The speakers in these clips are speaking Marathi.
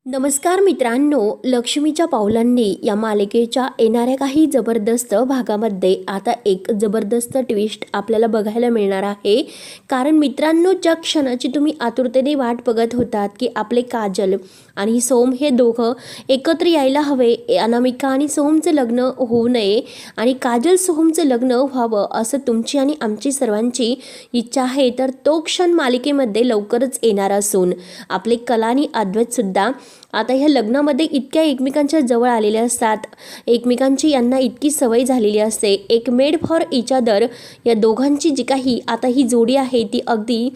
नमस्कार मित्रांनो, लक्ष्मीच्या पावलांनी या मालिकेच्या येणाऱ्या काही जबरदस्त भागामध्ये आता एक जबरदस्त ट्विस्ट आपल्याला बघायला मिळणार आहे. कारण मित्रांनो, ज्या क्षणाची तुम्ही आतुरतेने वाट बघत होतात की आपले काजल आणि सोम हे दोघं एकत्र यायला हवे, अनामिका आणि सोमचं लग्न होऊ नये आणि काजल सोहमचं लग्न व्हावं असं तुमची आणि आमची सर्वांची इच्छा आहे, तर तो क्षण मालिकेमध्ये लवकरच येणार असून आपले कला आणि अद्वैतसुद्धा आता ह्या लग्नामध्ये इतक्या एकमेकांच्या जवळ आलेले असतात, एकमेकांची यांना इतकी सवय झालेली असते. एक मेड फॉर इच अदर या दोघांची जी काही आता ही जोडी आहे ती अगदी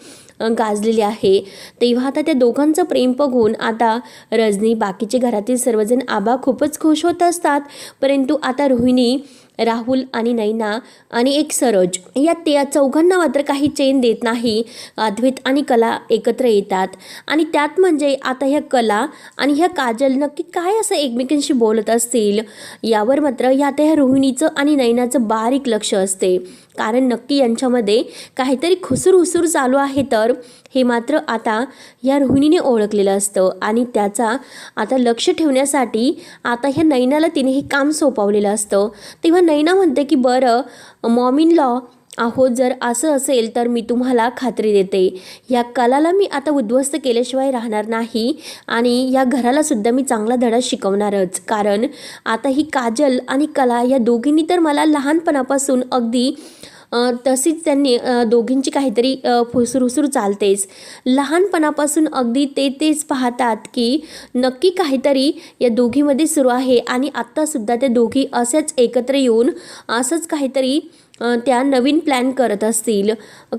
गाजलेली आहे. तेव्हा आता त्या दोघांचं प्रेम बघून आता रजनी, बाकीचे घरातील सर्वजण आबा खूपच खुश होत असतात. परंतु आता रोहिणी, राहुल आणि नैना आणि एक सरोज या चौघांना मात्र काही चैन देत नाही. अद्वैत आणि कला एकत्र येतात आणि त्यात म्हणजे आता ह्या कला आणि ह्या काजल नक्की काय असं एकमेकांशी बोलत असतील यावर मात्र आता ह्या रोहिणीचं आणि नैनाचं बारीक लक्ष असते. कारण नक्की यांच्यामध्ये काहीतरी खुसूर चालू आहे, तर हे मात्र आता या रोहिणीने ओळखलेलं असतं आणि त्याचा आता लक्ष ठेवण्यासाठी आता ह्या नैनाला तिने हे काम सोपवलेलं असतं. तेव्हा नैना म्हणते की बरं मॉम इन लॉ आहो, जर असं असेल तर मी तुम्हाला खात्री देते, या कलाला मी आता उद्ध्वस्त केल्याशिवाय राहणार नाही आणि या घराला सुद्धा मी चांगला धडा शिकवणारच. कारण आता ही काजल आणि कला या दोघींनी तर मला लहानपणापासून अगदी तशीच त्यांनी दोघींची काहीतरी फुसरुसुर चालतेच. लहानपणापासून अगदी तेच पाहतात की नक्की काहीतरी या दोघीमध्ये सुरू आहे आणि आत्तासुद्धा त्या दोघी असेच एकत्र येऊन असंच काहीतरी त्या नवीन प्लॅन करत असतील.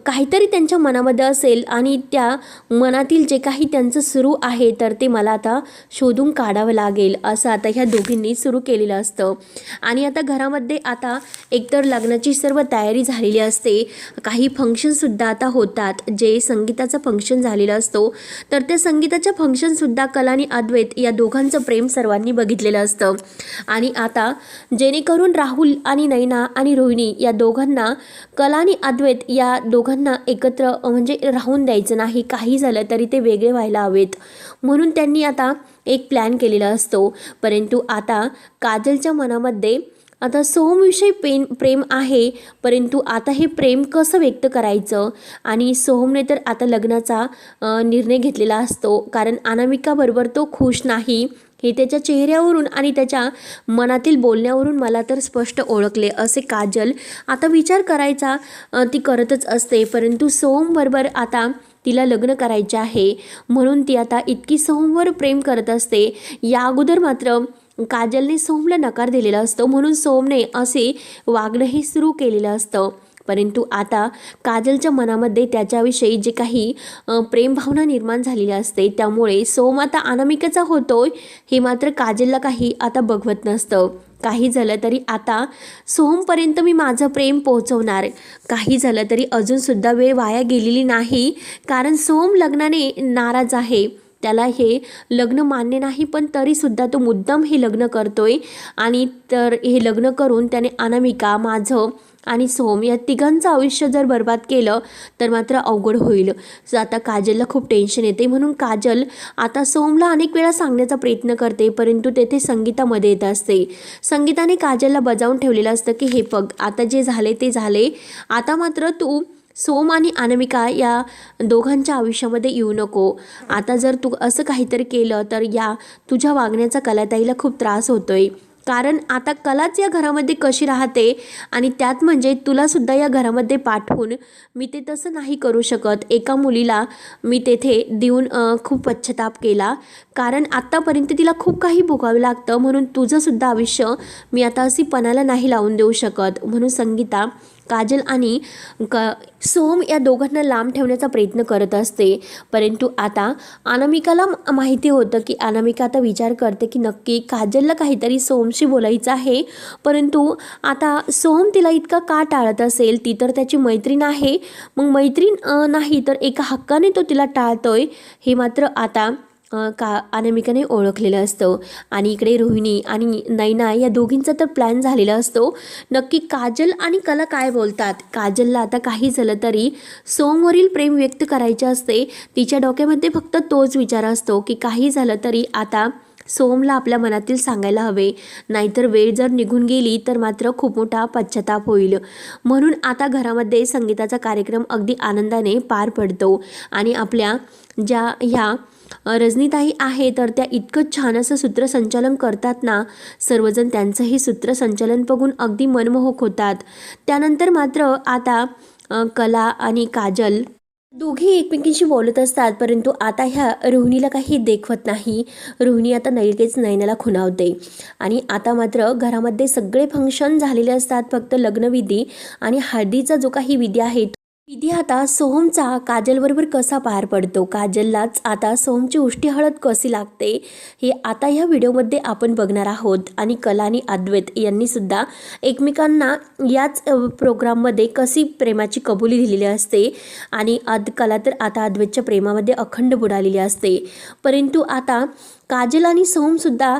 काहीतरी त्यांच्या मनामध्ये असेल आणि त्या मनातील जे काही त्यांचं सुरू आहे तर ते मला आता शोधून काढावं लागेल असं आता ह्या दोघींनी सुरू केलेलं असतं. आणि आता घरामध्ये आता एकतर लग्नाची सर्व तयारी झालेली असते, काही फंक्शनसुद्धा आता होतात. जे संगीताचं फंक्शन झालेलं असतो तर त्या संगीताच्या फंक्शनसुद्धा कला आणि अद्वैत या दोघांचं प्रेम सर्वांनी बघितलेलं असतं. आणि आता जेणेकरून राहुल आणि नैना आणि रोहिणी या दोघांना, कला आणि अद्वैत या दोघांना एकत्र म्हणजे राहून द्यायचं नाही, काही झालं तरी ते वेगळे व्हायला हवेत म्हणून त्यांनी आता एक प्लॅन केलेला असतो. परंतु आता काजलच्या मनामध्ये आता सोहमविषयी प्रेम आहे, परंतु आता हे प्रेम कसं व्यक्त करायचं. आणि सोहमने तर आता लग्नाचा निर्णय घेतलेला असतो, कारण अनामिकाबरोबर तो खुश नाही हे त्याच्या चेहऱ्यावरून आणि त्याच्या मनातील बोलण्यावरून मला तर स्पष्ट ओळखले असे काजल आता विचार करायचा ती करतच असते. परंतु सोहमबरोबर आता तिला लग्न करायचे आहे म्हणून ती आता इतकी सोहमवर प्रेम करत असते. या अगोदर मात्र काजलने सोहमला नकार दिलेला असतो म्हणून सोहमने असे वागणं हे सुरू केलेलं असतं. परंतु आता काजलच्या मनामध्ये त्याच्याविषयी जे काही प्रेमभावना निर्माण झालेली असते त्यामुळे सोम आता अनामिकेचा होतोय हे मात्र काजलला काही आता बघवत नसतं. काही झालं तरी आता सोहमपर्यंत मी माझं प्रेम पोहोचवणार, काही झालं तरी अजूनसुद्धा वेळ वाया गेलेली नाही. कारण सोहम लग्नाने नाराज आहे, त्याला हे लग्न मान्य नाही, पण तरीसुद्धा तो मुद्दाम हे लग्न करतोय. आणि तर हे लग्न करून त्याने अनामिका, माझं आणि सोहम या तिघांचं आयुष्य जर बर्बाद केलं तर मात्र अवघड होईल. आता काजलला खूप टेन्शन येते म्हणून काजल आता सोहमला अनेक वेळा सांगण्याचा प्रयत्न करते, परंतु तेथे संगीतामध्ये येत असते. संगीताने काजलला बजावून ठेवलेलं असतं की हे बघ, आता जे झाले ते झाले, आता मात्र तू सोम आणि अनामिका या दोघांच्या आयुष्यामध्ये येऊ नको. आता जर तू असं काहीतरी केलं तर या तुझ्या वागण्याचा कलाताईला खूप त्रास होतोय. कारण आता कलाच या घरामध्ये कशी राहते आणि त्यात म्हणजे तुलासुद्धा या घरामध्ये पाठवून मी ते तसं नाही करू शकत. एका मुलीला मी तेथे देऊन खूप पश्चाताप केला, कारण आत्तापर्यंत तिला खूप काही भोगावं लागतं, म्हणून तुझंसुद्धा आयुष्य मी आता अशी पणाला नाही लावून देऊ शकत. म्हणून संगीता काजल आणि सोहम या दोघांना लांब ठेवण्याचा प्रयत्न करत असते. परंतु आता अनामिकाला माहिती होतं की अनामिका आता विचार करते की नक्की काजलला काहीतरी सोहमशी बोलायचं आहे, परंतु आता सोहम तिला इतका का टाळत असेल. ती तर त्याची मैत्रीण आहे, मग मैत्रीण नाही तर एका हक्काने तो तिला टाळतोय हे मात्र आता अनामिकाने ओळखलेलं असतं आणि इकडे रोहिणी आणि नैना या दोघींचा तर प्लॅन झालेला असतो. नक्की काजल आणि कला काय बोलतात. काजलला आता काही झालं तरी सोमवरील प्रेम व्यक्त करायचे असते. तिच्या डोक्यामध्ये फक्त तोच विचार असतो की काही झालं तरी आता सोमला आपल्या मनातील सांगायला हवे, नाहीतर वेळ जर निघून गेली तर मात्र खूप मोठा पश्चाताप होईल. म्हणून आता घरामध्ये संगीताचा कार्यक्रम अगदी आनंदाने पार पडतो आणि आपल्या ज्या ह्या रजनीताई आहे तर त्या इतकं छान असं सूत्रसंचालन करतात ना, सर्वजण त्यांचं हे सूत्रसंचालन बघून अगदी मनमोहक होतात. त्यानंतर मात्र आता कला आणि काजल दोघी एकमेकींशी बोलत असतात, परंतु आता ह्या रोहिणीला काही देखवत नाही. रोहिणी आता लगेच नयनाला खुणावते आणि आता मात्र घरामध्ये सगळे फंक्शन झालेले असतात. फक्त लग्नविधी आणि हळदीचा जो काही विधी आहे विधी आता सोहमचा काजलबरोबर कसा पार पडतो, काजललाच आता सोहमची उष्टी हळद कशी लागते हे आता ह्या व्हिडिओमध्ये आपण बघणार आहोत. आणि कला आणि अद्वैत यांनी सुद्धा एकमेकांना याच प्रोग्राममध्ये कशी प्रेमाची कबुली दिलेली असते आणि कला तर आता अद्वैतच्या प्रेमामध्ये अखंड बुडालेली असते. परंतु आता काजल आणि सोहमसुद्धा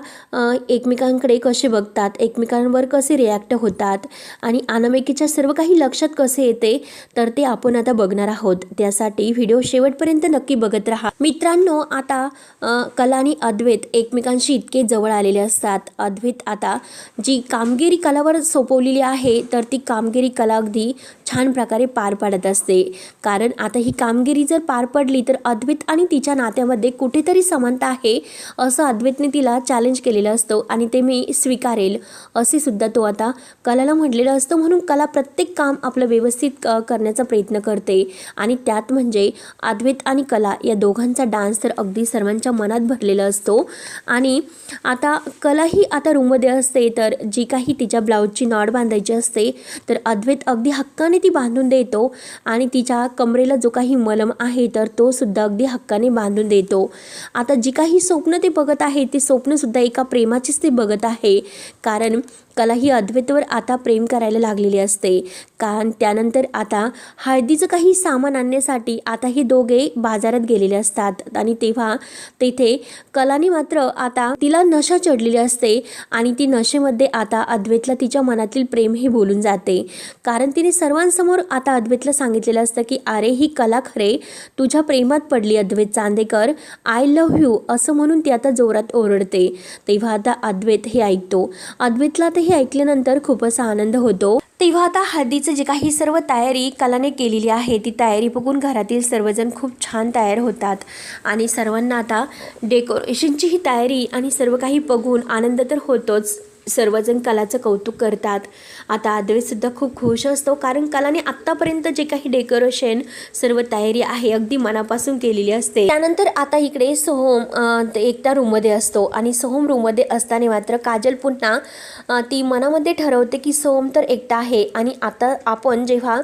एकमेकांकडे कसे बघतात, एकमेकांवर कसे रिॲक्ट होतात आणि अनामिकेच्या सर्व काही लक्षात कसे येते तर ते आपण आता बघणार आहोत. त्यासाठी व्हिडिओ शेवटपर्यंत नक्की बघत राहा. मित्रांनो, आता कला आणि अद्वैत एकमेकांशी इतके जवळ आलेले असतात. अद्वैत आता जी कामगिरी कलावर सोपवलेली आहे तर ती कामगिरी कला अगदी छान प्रकारे पार पाडत असते. कारण आता ही कामगिरी जर पार पडली तर अद्वैत आणि तिच्या नात्यामध्ये कुठेतरी समानता आहे असं अद्वैतने तिला चॅलेंज केलेलं असतं आणि ते मी स्वीकारेल असे सुद्धा तो आता कलाला म्हटलेलं असतं. म्हणून कला प्रत्येक काम आपलं व्यवस्थित करण्याचा प्रयत्न करते आणि त्यात म्हणजे अद्वैत आणि कला या दोघांचा डान्स तर अगदी सर्वांच्या मनात भरलेला असतो. आणि आता कला ही आता रूममध्ये असते तर जी काही तिच्या ब्लाऊजची नॉट बांधायची असते तर अद्वैत अगदी हक्काने ती बांधून देतो आणि तिच्या कमरेला जो काही मलम आहे तर तो सुद्धा अगदी हक्काने बांधून देतो. आता जी काही स्वप्न ते बघत आहे ते स्वप्नसुद्धा एका प्रेमाचीच ते बघत आहे. कारण कला ही अद्वैतवर आता प्रेम करायला लागलेली असते. कारण त्यानंतर आता हळदीचं काही सामान आणण्यासाठी आता हे दोघे बाजारात गेलेले असतात आणि तेव्हा तेथे कलाने मात्र आता तिला नशा चढलेली असते आणि ती नशेमध्ये आता अद्वैतला तिच्या मनातील प्रेम हे बोलून जाते. कारण तिने सर्वांसमोर आता अद्वैतला सांगितलेलं असतं की अरे ही कला खरे तुझ्या प्रेमात पडली अद्वैत चांदेकर, आय लव्ह यू असं म्हणून ती आता जोरात ओरडते. तेव्हा आता अद्वैत हे ऐकतो. अद्वैतला हे ऐकल्यानंतर खूप असा आनंद होतो. तेव्हा आता हळदीचं जे काही सर्व तयारी कलाने केलेली आहे ती तयारी बघून घरातील सर्वजण खूप छान तयार होतात आणि सर्वांना आता डेकोरेशनची ही तयारी आणि सर्व काही बघून आनंद तर होतोच. सर्वजण कलाचं कौतुक करतात. आता अद्वैतसुद्धा खूप खुश असतो कारण कलाने आत्तापर्यंत जे काही डेकोरेशन सर्व तयारी आहे अगदी मनापासून केलेली असते. त्यानंतर आता इकडे सोहम एकटा रूममध्ये असतो आणि सोहम रूममध्ये असताना मात्र काजल पुन्हा ती मनामध्ये ठरवते की सोहम तर एकटा आहे आणि आता आपण जेव्हा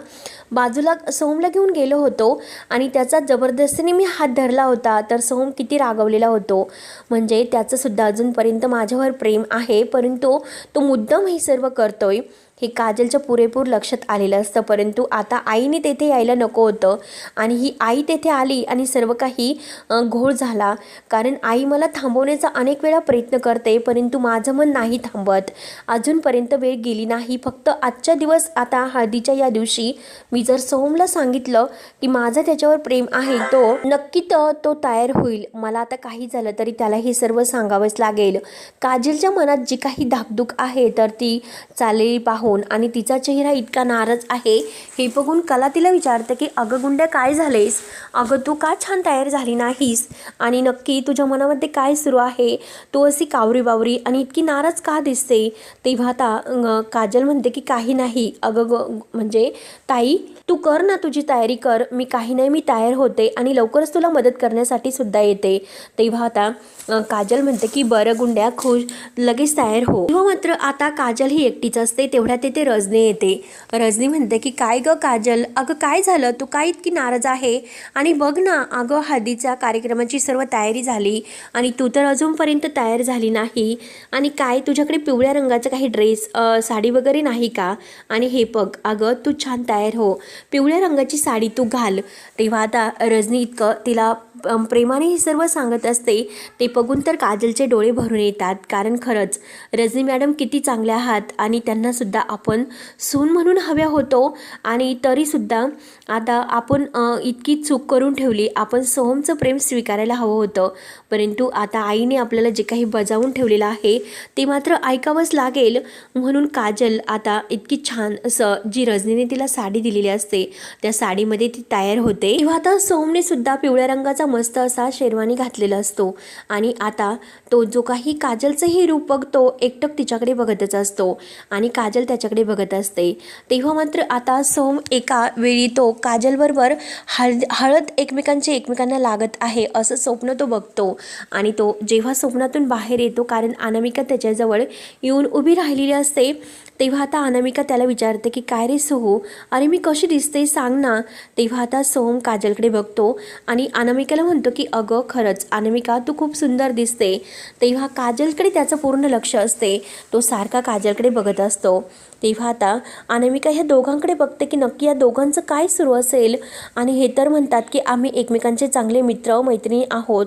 बाजूला सोहमला घेऊन गेलो होतो आणि त्याचा जबरदस्तीने मी हात धरला होता तर सोहम किती रागवलेला होतो. म्हणजे त्याचंसुद्धा अजूनपर्यंत माझ्यावर प्रेम आहे परंतु तो मुद्दाम हे सर्व करतोय हे काजलच्या पुरेपूर लक्षात आलेलं असतं. परंतु आता आईने तेथे यायला नको होतं आणि ही आई तेथे आली आणि सर्व काही घोळ झाला. कारण आई मला थांबवण्याचा अनेक वेळा प्रयत्न करते परंतु माझं मन नाही थांबत. अजूनपर्यंत वेळ गेली नाही. फक्त आजच्या दिवस आता हळदीच्या या दिवशी मी जर सोहमला सांगितलं की माझं त्याच्यावर प्रेम आहे तो नक्की तो तयार होईल. मला आता काही झालं तरी त्याला हे सर्व सांगावंच लागेल. काजलच्या मनात जी काही धाकधूक आहे तर ती चालेली पाहून आणि तिचा चेहरा इतका नाराज आहे हे बघून कला तिला विचारते की अगं गुंड्या काय झालेस, अगं तू का छान तयार झाली नाहीस आणि नक्की तुझ्या मनामध्ये काय सुरू आहे, तू अशी कावरी बावरी आणि इतकी नाराज का दिसते. तेव्हा आता काजल म्हणते की काही नाही अगं म्हणजे ताई तू कर ना, तुझी तयारी कर, मी काही नाही मी तयार होते आणि लवकरच तुला मदत करण्यासाठी सुद्धा येते. तेव्हा आता काजल म्हणते की बरं गुंड्या खुश लगेच तयार हो. तेव्हा मात्र आता काजल ही एकटीच असते. तेवढ्या तिथे रजनी येते. रजनी म्हणते की काय गं काजल, अगं काय झालं, तू काय इतकी नाराज आहे आणि बघ ना अगं हळदीच्या कार्यक्रमाची सर्व तयारी झाली आणि तू तर अजूनपर्यंत तयार झाली नाही आणि काय तुझ्याकडे पिवळ्या रंगाचा काही ड्रेस साडी वगैरे नाही का, आणि हे बघ अगं तू छान तयार हो, पिवळ्या रंगाची साडी तू घाल. तेव्हा आता रजनी इतकं तिला प्रेमाने हे सर्व सांगत असते ते बघून तर काजलचे डोळे भरून येतात. कारण खरंच रजनी मॅडम किती चांगल्या आहात आणि त्यांनासुद्धा आपण सून म्हणून हव्या होतो आणि तरीसुद्धा आता आपण इतकी चूक करून ठेवली. आपण सोहमचं प्रेम स्वीकारायला हवं होतं, परंतु आता आईने आपल्याला जे काही बजावून ठेवलेलं आहे ते मात्र ऐकावंच लागेल. म्हणून काजल आता इतकी छान असं जी रजनीने तिला साडी दिलेली असते त्या साडीमध्ये ती तयार होते. तेव्हा आता सोहमने सुद्धा पिवळ्या रंगाचा मस्त असा शेरवानी घातलेला असतो आणि आता तो जो काही काजलचंही रूप बघतो एकटक तिच्याकडे बघतच असतो आणि काजल त्याच्याकडे बघत असते. तेव्हा मात्र आता सोहम एका वेळी तो काजलबरोबर हळद एकमेकांना लागत आहे असं स्वप्न तो बघतो आणि तो जेव्हा स्वप्नातून बाहेर येतो, कारण अनामिका त्याच्याजवळ येऊन उभी राहिलेली असते, तेव्हा आता अनामिका त्याला विचारते की काय रे सोहू, अरे मी कशी दिसते सांग ना. तेव्हा आता सोहम काजलकडे बघतो आणि अनामिकाला म्हणतो की अगं खरंच अनामिका तू खूप सुंदर दिसते. तेव्हा काजलकडे त्याचं पूर्ण लक्ष असते, तो सारखा काजलकडे बघत असतो. तेव्हा आता अनामिका ह्या दोघांकडे बघते की नक्की या दोघांचं काय सुरू असेल आणि हे तर म्हणतात की आम्ही एकमेकांचे चांगले मित्र मैत्रिणी आहोत.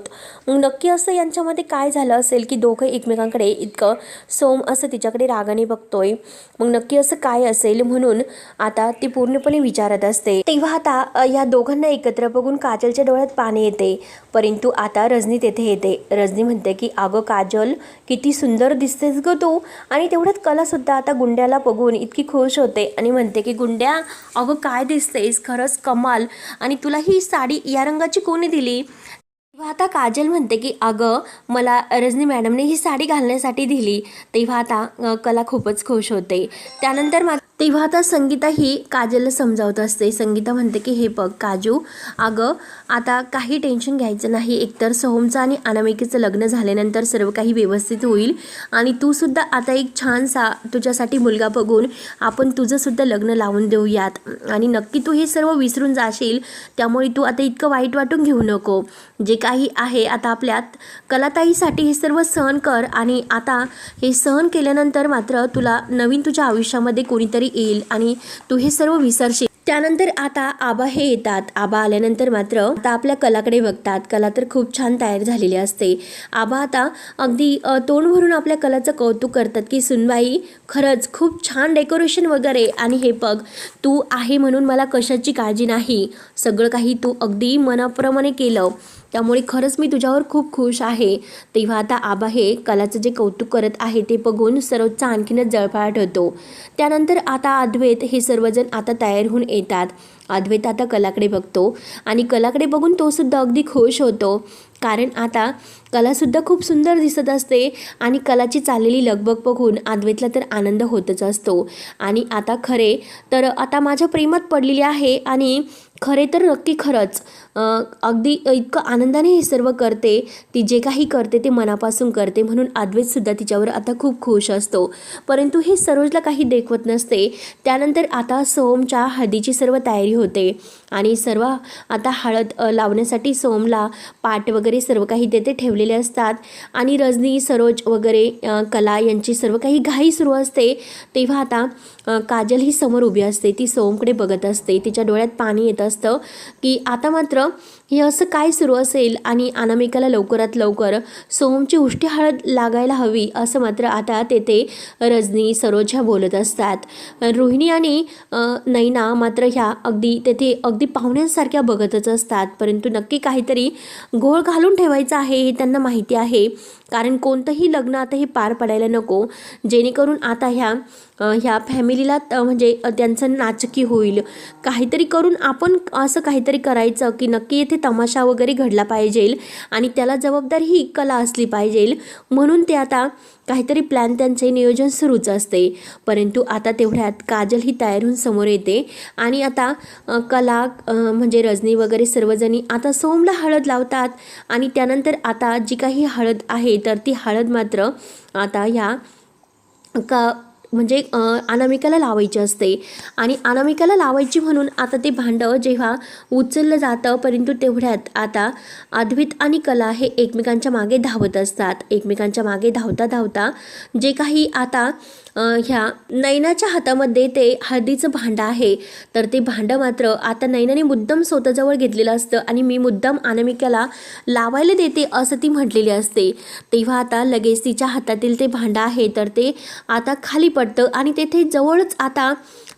मग नक्की असं यांच्यामध्ये काय झालं असेल की दोघं एकमेकांकडे इतकं सोहम असं तिच्याकडे रागाने बघतोय. मग नक्की असं काय असेल म्हणून आता ती पूर्णपणे विचारत असते. तेव्हा आता या दोघांना एकत्र बघून काजलच्या डोळ्यात पाणी येते, परंतु आता रजनी तेथे येते. रजनी म्हणते की अगं काजल किती सुंदर दिसतेस ग तू. आणि तेवढ्यात कलासुद्धा आता गुंड्याला बघून इतकी खुश होते आणि म्हणते की गुंड्या अगं काय दिसतेस, खरंच कमाल, आणि तुला ही साडी या रंगाची कोणी दिली. तेव्हा आता काजल म्हणते की अगं मला रजनी मॅडमने ही साडी घालण्यासाठी दिली. तेव्हा आता कला खूपच खुश होते. त्यानंतर तेव्हा आता संगीता ही काजलला समजावत असते. संगीता म्हणते की हे बघ काजू, अगं आता काही टेन्शन घ्यायचं नाही. एकतर सोहमचं आणि अनामिकेचं लग्न झाल्यानंतर सर्व काही व्यवस्थित होईल आणि तू सुद्धा आता एक छानसा तुझ्यासाठी मुलगा बघून आपण तुझंसुद्धा लग्न लावून देऊयात आणि नक्की तू हे सर्व विसरून जाशील. त्यामुळे तू आता इतकं वाईट वाटून घेऊ नको. जे काही आहे आता आपल्यात कलाताईसाठी हे सर्व सहन कर आणि आता हे सहन केल्यानंतर मात्र तुला नवीन तुझ्या आयुष्यामध्ये कोणीतरी येईल आणि तू हे सर्व विसरशील. त्यानंतर आता आबा हे येतात. आबा आल्यानंतर मात्र आता आपल्या कलाकडे बघतात. कला तर खूप छान तयार झालेली असते. आबा आता अगदी तोंड भरून आपल्या कलाचं कौतुक करतात की सुनबाई खरंच खूप छान डेकोरेशन वगैरे, आणि हे बघ तू आहे म्हणून मला कशाची काळजी नाही, सगळं काही तू अगदी मनाप्रमाणे केलं, त्यामुळे खरंच मी तुझ्यावर खूप खुश आहे. तेव्हा आता आबा हे कलाचं जे कौतुक करत आहे ते बघून सरोजचा आणखीनच जळफळाट होतो. त्यानंतर आता अद्वैत हे सर्वजण आता तयार होऊन येतात. अद्वैत आता कलाकडे बघतो आणि कलाकडे बघून तो सुद्धा अगदी खुश होतो, कारण आता कलासुद्धा खूप सुंदर दिसत असते आणि कलाची चाललेली लगबग बघून अद्वैतला तर आनंद होतच असतो. आणि आता खरे तर आता माझ्या प्रेमात पडलेली आहे आणि खरे तर नक्की खरंच अगदी इतकं आनंदाने हे सर्व करते. ती जे काही करते ते मनापासून करते, म्हणून अद्वैतसुद्धा तिच्यावर आता खूप खुश असतो. परंतु हे सरोजला काही देखवत नसते. त्यानंतर आता सोहमच्या हळदीची सर्व तयारी होते आणि सर्व आता हळद लावण्यासाठी सोहमला पाट वगैरे सर्व काही तेथे ठेवलेले असतात आणि रजनी सरोज वगैरे कला यांची सर्व काही घाई सुरू असते. तेव्हा आता काजल ही समोर उभी असते. ती सोहमकडे बघत असते. तिच्या डोळ्यात पाणी येत असतं की आता मात्र हे असं काय सुरू असेल आणि अनामिकाला लवकरात लवकर सोहमची उष्टी हळद लागायला हवी असं मात्र आता तेथे रजनी सरोज ह्या बोलत असतात. रोहिणी आणि नैना मात्र ह्या तेथे अगदी पाहुण्यांसारख्या बघतच असतात, परंतु नक्की काहीतरी घोळ घालून ठेवायचं आहे हे त्यांना माहिती आहे. कारण कोणतंही लग्न आता हे पार पडायला नको, जेणेकरून आता ह्या फॅमिलीला म्हणजे त्यांचं नाचकी होईल. काहीतरी करून आपण असं काहीतरी करायचं की नक्की येथे तमाशा वगैरे घडला पाहिजे आणि त्याला जबाबदारी ही कला असली पाहिजे. म्हणून ते आता काहीतरी प्लॅन त्यांचे नियोजन सुरूच असते. परंतु आता तेवढ्यात काजल ही तयार होऊन समोर येते आणि आता कला म्हणजे रजनी वगैरे सर्वजणी आता सोहमला हळद लावतात आणि त्यानंतर आता जी काही हळद आहे तर ती हळद मात्र आता म्हणजे अनामिकाला लावायची असते आणि अनामिकाला लावायची म्हणून आता ते भांडं जेव्हा उचललं जातं, परंतु तेवढ्यात आता अद्वैत आणि कला हे एकमेकांच्या मागे धावत असतात. एकमेकांच्या मागे धावता धावता जे काही आता ह्या नैनाच्या हातामध्ये ते हळदीचं भांडं आहे, तर ते भांडं मात्र आता नैनाने मुद्दाम स्वतःजवळ घेतलेलं असतं आणि मी मुद्दाम अनामिकाला लावायला देते असं ती म्हटलेली असते. तेव्हा आता लगेच तिच्या हातातील ते भांडं आहे तर ते आता खाली पडतं आणि तेथे जवळच आता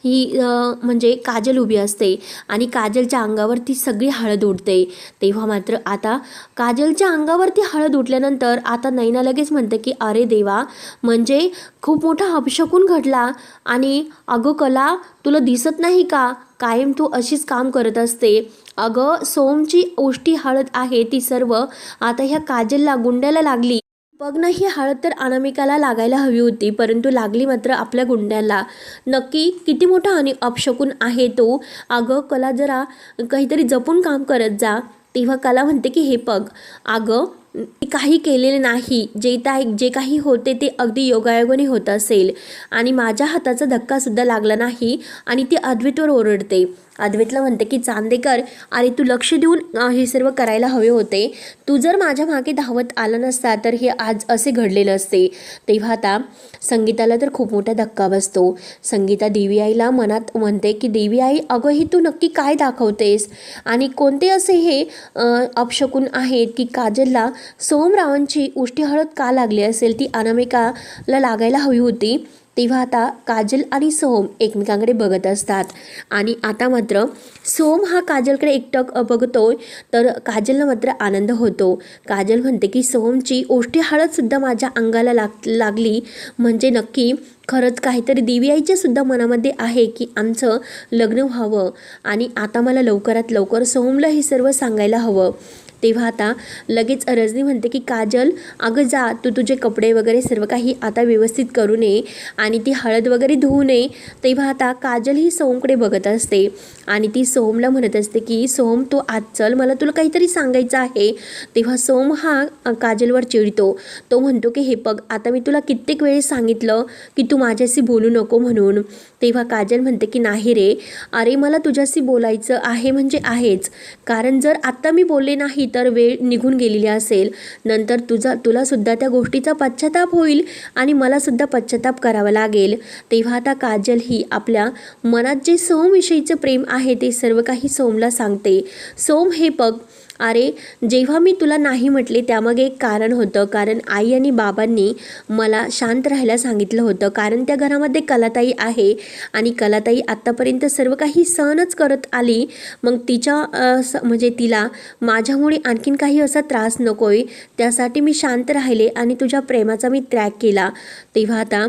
ही म्हणजे काजल उभी असते आणि काजलच्या अंगावरती सगळी हळद उडते. तेव्हा मात्र आता काजलच्या अंगावरती हळद उठल्यानंतर आता नैना लगेच म्हणते की अरे देवा, म्हणजे खूप मोठा अपशकुन घडला. आणि अगं कला, तुला दिसत नाही का, कायम तू अशीच काम करत असते. अगं सोमची ओष्टी हळद आहे ती सर्व आता ह्या काजलला गुंड्याला लागली. बघ ना, ही हळद तर अनामिकाला लागायला हवी होती, परंतु लागली मात्र आपल्या गुंड्याला. नक्की किती मोठा आणि अपशकुन आहे तो. अगं कला, जरा काहीतरी जपून काम करत जा. तेव्हा कला म्हणते की हे बघ अगं, मी काही केलेले नाही. जे काही होते ते अगदी योगायोगाने होत असेल आणि माझ्या हाताचा धक्कासुद्धा लागला नाही. आणि ती अद्वैतवर ओरडते. अद्वैतला म्हणते की चांदेकर, अरे तू लक्ष देऊन हे सर्व करायला हवे होते. तू जर माझ्या मागे धावत आला नसता तर हे आज असे घडलेलं असते. तेव्हा आता संगीताला तर खूप मोठा धक्का बसतो. संगीता देवी आईला मनात म्हणते की देवी आई, अगं ही तू नक्की काय दाखवतेस आणि कोणते असे हे अपशकुन आहेत की काजलला सोमरावांची उष्टी हळद का लागली असेल, ती अनामिकाला लागायला हवी होती. तेव्हा आता काजल आणि सोम एकमेकांकडे बघत असतात आणि आता मात्र सोम हा काजलकडे एकटक बघतोय तर काजलला मात्र आनंद होतो. काजल म्हणते की सोमची ओष्टी हळदसुद्धा माझ्या अंगाला लागली, म्हणजे नक्की खरंच काहीतरी देवी आईच्या सुद्धा मनामध्ये आहे की आमचं लग्न व्हावं आणि आता मला लवकरात लवकर सोमला हे सर्व सांगायला हवं. तेव्हा आता लगेच रजनी म्हणते की काजल, अगं जा, तू तुझे कपडे वगैरे सर्व काही आता व्यवस्थित करू नये आणि ती हळद वगैरे धुवू नये. तेव्हा आता काजल ही सोमकडे बघत असते आणि ती सोमला म्हणत असते की सोम, तू आज चल, मला तुला काहीतरी सांगायचं आहे. तेव्हा सोम हा काजलवर चिडतो. तो म्हणतो की हे बघ, आता मी तुला कित्येक वेळेस सांगितलं की तू माझ्याशी बोलू नको म्हणून. तेव्हा काजल म्हणते की नाही रे, अरे मला तुझ्याशी बोलायचं आहे म्हणजे आहेच, कारण जर आत्ता मी बोलले नाही तर वेळ निघून गेलेली असेल, नंतर तुला सुद्धा त्या गोष्टीचा पश्चाताप होईल आणि मला सुद्धा पश्चाताप करावा लागेल. तेव्हा आता काजल ही आपल्या मनात जे सोमविषयीचं प्रेम आहे ते सर्व काही सोमला सांगते. सोम हे बघ, अरे जेव्हा मी तुला नाही म्हटले त्यामागे एक कारण होतं, कारण आई आणि बाबांनी मला शांत राहायला सांगितलं होतं, कारण त्या घरामध्ये कलाताई आहे आणि कलाताई आत्तापर्यंत सर्व काही सहनच करत आली. मग तिच्या म्हणजे तिला माझ्यामुळे आणखीन काही असा त्रास नकोय, त्यासाठी मी शांत राहिले आणि तुझ्या प्रेमाचा मी त्याग केला. तेव्हा आता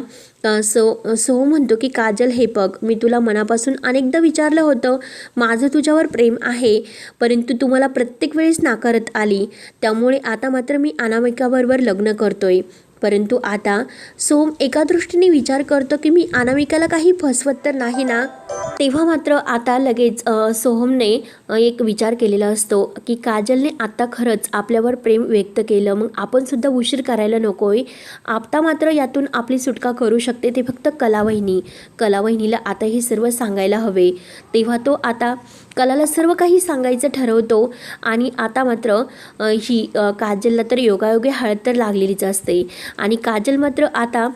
सो म्हणतो की काजल हे बघ, मी तुला मनापासून अनेकदा विचारलं होतं, माझं तुझ्यावर प्रेम आहे, परंतु तू मला प्रत्येक वेळेस नाकारत आली. त्यामुळे आता मात्र मी अनामिकाबरोबर लग्न करतोय. परंतु आता सोम एका दृष्टीने विचार करतो की मी अनामिकाला काही फसवत तर नाही ना. तेव्हा मात्र आता लगेच सोहमने एक विचार केलेला असतो की काजलने आत्ता खरंच आपल्यावर प्रेम व्यक्त केलं, मग आपण सुद्धा उशीर करायला नकोय. आता मात्र यातून आपली सुटका करू शकते ते फक्त कलावहिनी. कलावहिनीला आता हे सर्व सांगायला हवे. तेव्हा तो आता कलाला सर्व काही सांगायचं ठरवतो आणि आता मात्र ही काजलला तर योगायोगे हळद तर लागलेलीच असते आणि काजल मात्र आता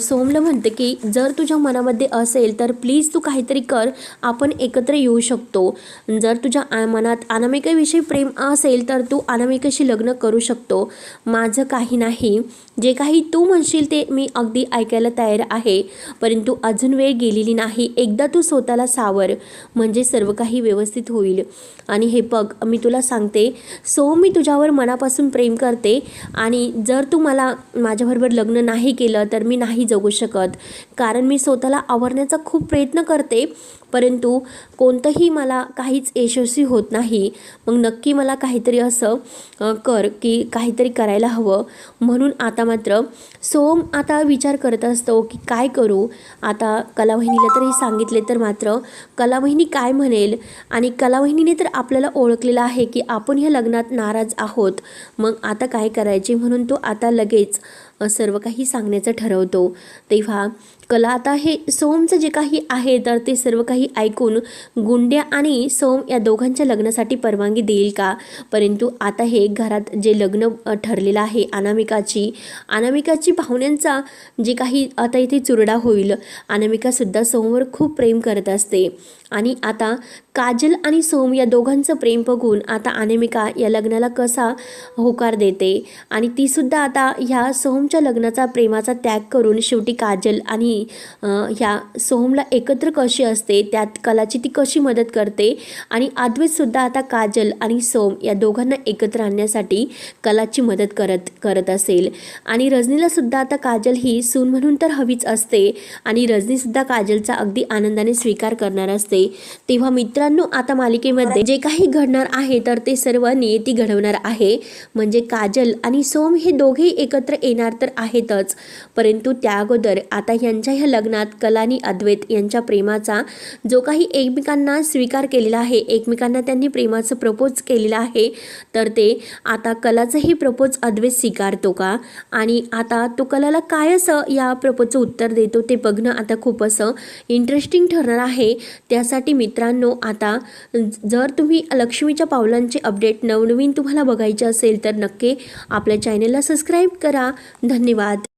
सोमला म्हणते की जर तुझ्या मनामध्ये असेल तर प्लीज तू काहीतरी कर, आपण एकत्र येऊ शकतो. जर तुझ्या मनात अनामिकेविषयी प्रेम असेल तर तू अनामिकेशी लग्न करू शकतो. माझं काही नाही, जे काही तू म्हणशील ते मी अगदी ऐकायला तयार आहे, परंतु अजून वेळ गेलेली नाही. एकदा तू स्वतःला सावर, म्हणजे सर्व काही व्यवस्थित होईल. आणि हे बघ, मी तुला सांगते सो, मी तुझ्यावर मनापासून प्रेम करते आणि जर तू माझ्याबरोबर लग्न नाही केलं तर मी नाही जगू शकत, कारण मी स्वतःला आवरण्याचा खूप प्रयत्न करते, परंतु कोणतंही मला काहीच यशस्वी होत नाही. मग नक्की मला काहीतरी असं कर की काहीतरी करायला हवं. म्हणून आता मात्र सोम आता विचार करत असतो की काय करू. आता कलावहिनीला तर हे सांगितले तर मात्र कलावहिनी काय म्हणेल, आणि कलावहिनीने तर आपल्याला ओळखलेलं आहे की आपण ह्या लग्नात नाराज आहोत. मग आता काय करायचे, म्हणून तो आता लगेच सर्व काही सांगण्याचं ठरवतो. तेव्हा कला आता हे सोहमचं जे काही आहे तर ते सर्व काही ऐकून गुंड्या आणि सोहम या दोघांच्या लग्नासाठी परवानगी देईल का. परंतु आता हे घरात जे लग्न ठरलेलं आहे अनामिकाची पाहुण्यांचा जे काही आता इथे चुरडा होईल. अनामिकासुद्धा सोहमवर खूप प्रेम करत असते आणि आता काजल आणि सोहम या दोघांचं प्रेम बघून आता अनामिका या लग्नाला कसा होकार देते आणि तीसुद्धा आता ह्या सोहमच्या लग्नाचा प्रेमाचा त्याग करून शेवटी काजल आणि ह्या सोहमला एकत्र कशी असते, त्यात कलाची ती कशी मदत करते आणि अद्वैतसुद्धा आता काजल आणि सोहम या दोघांना एकत्र आणण्यासाठी कलाची मदत करत असेल. आणि रजनीलासुद्धा आता काजल ही सून म्हणून तर हवीच असते आणि रजनीसुद्धा काजलचा अगदी आनंदाने स्वीकार करणार असते. तेव्हा मित्रांनो, आता मालिकेमध्ये जे काही घडणार आहे तर ते सर्व नियती घडवणार आहे. म्हणजे काजल आणि सोहम हे दोघेही एकत्र येणार तर आहेतच, परंतु त्या अगोदर आता यांच्या ह्या लग्नात कला आणि अद्वैत यांच्या प्रेमाचा जो काही एकमेकांना स्वीकार केलेला आहे, एकमेकांना त्यांनी प्रेमाचं प्रपोज केलेलं आहे, तर ते आता कलाचंही प्रपोज अद्वैत स्वीकारतो का आणि आता तो कलाला काय असं या प्रपोजचं उत्तर देतो ते बघणं आता खूप असं इंटरेस्टिंग ठरणार आहे. त्यासाठी मित्रांनो, आता जर तुम्ही लक्ष्मीच्या पावलांचे अपडेट नवनवीन तुम्हाला बघायचे असेल तर नक्की आपल्या चॅनेलला सबस्क्राईब करा. धन्यवाद.